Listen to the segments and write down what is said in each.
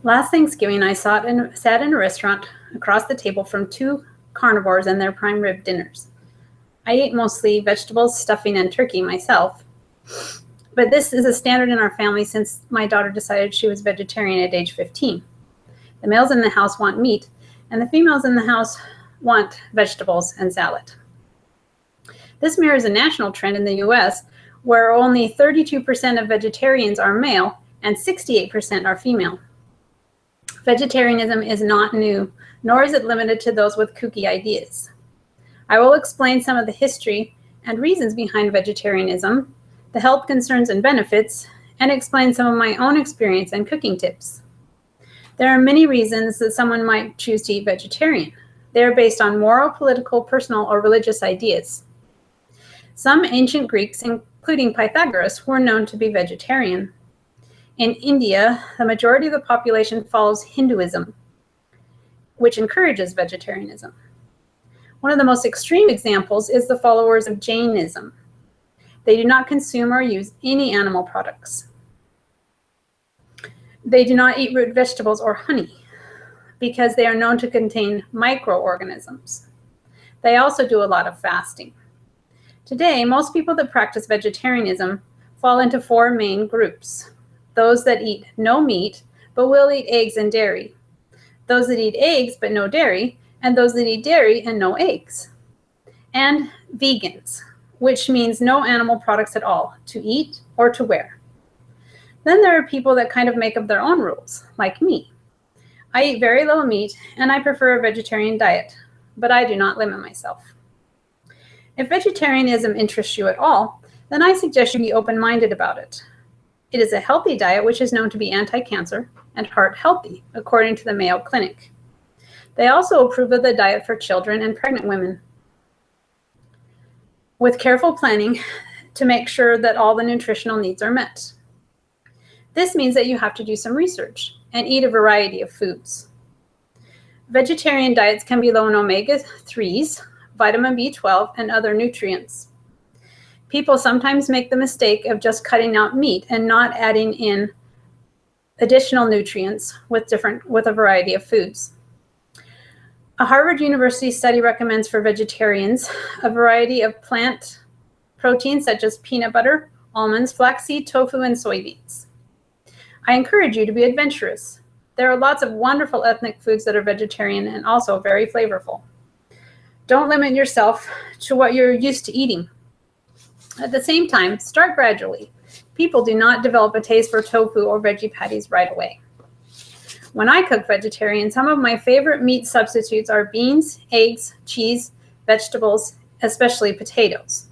Last Thanksgiving, I sat in a restaurant across the table from two carnivores and their prime rib dinners. I eat mostly vegetables, stuffing, and turkey myself, but this is a standard in our family since my daughter decided she was vegetarian at age 15. The males in the house want meat, and the females in the house want vegetables and salad. This mirrors a national trend in the US where only 32% of vegetarians are male and 68% are female. Vegetarianism is not new, nor is it limited to those with kooky ideas. I will explain some of the history and reasons behind vegetarianism, the health concerns and benefits, and explain some of my own experience and cooking tips. There are many reasons that someone might choose to eat vegetarian. They are based on moral, political, personal, or religious ideas. Some ancient Greeks, including Pythagoras, were known to be vegetarian. In India, the majority of the population follows Hinduism, which encourages vegetarianism. One of the most extreme examples is the followers of Jainism. They do not consume or use any animal products. They do not eat root vegetables or honey because they are known to contain microorganisms. They also do a lot of fasting. Today, most people that practice vegetarianism fall into four main groups. Those that eat no meat, but will eat eggs and dairy. Those that eat eggs, but no dairy, and those that eat dairy and no eggs. And vegans, which means no animal products at all, to eat or to wear. Then there are people that kind of make up their own rules, like me. I eat very little meat, and I prefer a vegetarian diet, but I do not limit myself. If vegetarianism interests you at all, then I suggest you be open-minded about it. It is a healthy diet which is known to be anti-cancer and heart healthy, according to the Mayo Clinic. They also approve of the diet for children and pregnant women, with careful planning to make sure that all the nutritional needs are met. This means that you have to do some research and eat a variety of foods. Vegetarian diets can be low in omega-3s, vitamin B12, and other nutrients. People sometimes make the mistake of just cutting out meat and not adding in additional nutrients with a variety of foods. A Harvard University study recommends for vegetarians a variety of plant proteins such as peanut butter, almonds, flaxseed, tofu, and soybeans. I encourage you to be adventurous. There are lots of wonderful ethnic foods that are vegetarian and also very flavorful. Don't limit yourself to what you're used to eating. At the same time, start gradually. People do not develop a taste for tofu or veggie patties right away. When I cook vegetarian, some of my favorite meat substitutes are beans, eggs, cheese, vegetables, especially potatoes.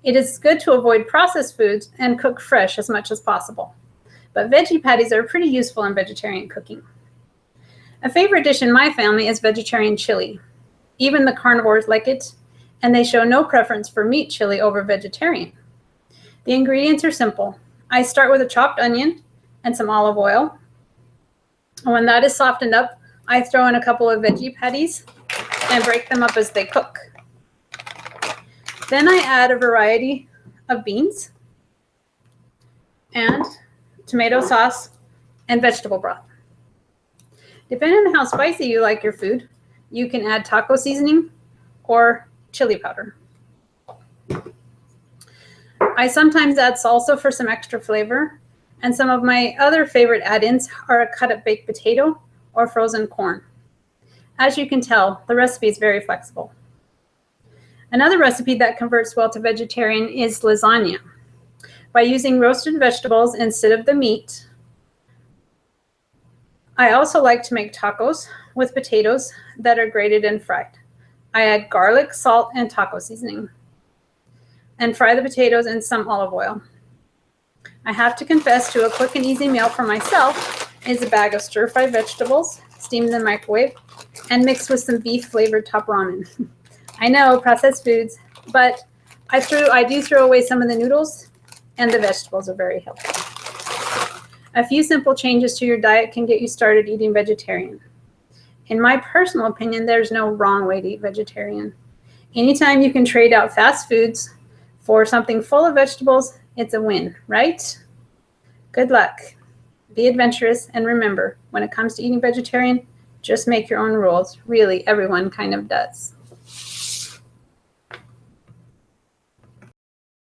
It is good to avoid processed foods and cook fresh as much as possible. But veggie patties are pretty useful in vegetarian cooking. A favorite dish in my family is vegetarian chili. Even the carnivores like it, and they show no preference for meat chili over vegetarian. The ingredients are simple. I start with a chopped onion and some olive oil. And when that is softened up, I throw in a couple of veggie patties and break them up as they cook. Then I add a variety of beans and tomato sauce and vegetable broth. Depending on how spicy you like your food, you can add taco seasoning or chili powder. I sometimes add salsa for some extra flavor, and some of my other favorite add-ins are a cut-up baked potato or frozen corn. As you can tell, the recipe is very flexible. Another recipe that converts well to vegetarian is lasagna. By using roasted vegetables instead of the meat, I also like to make tacos with potatoes that are grated and fried. I add garlic, salt, and taco seasoning, and fry the potatoes in some olive oil. I have to confess to a quick and easy meal for myself is a bag of stir-fried vegetables, steamed in the microwave, and mixed with some beef-flavored top ramen. I know, processed foods, but I do throw away some of the noodles, and the vegetables are very healthy. A few simple changes to your diet can get you started eating vegetarian. In my personal opinion, there's no wrong way to eat vegetarian. Anytime you can trade out fast foods for something full of vegetables, it's a win, right? Good luck. Be adventurous, and remember, when it comes to eating vegetarian, just make your own rules. Really, everyone kind of does.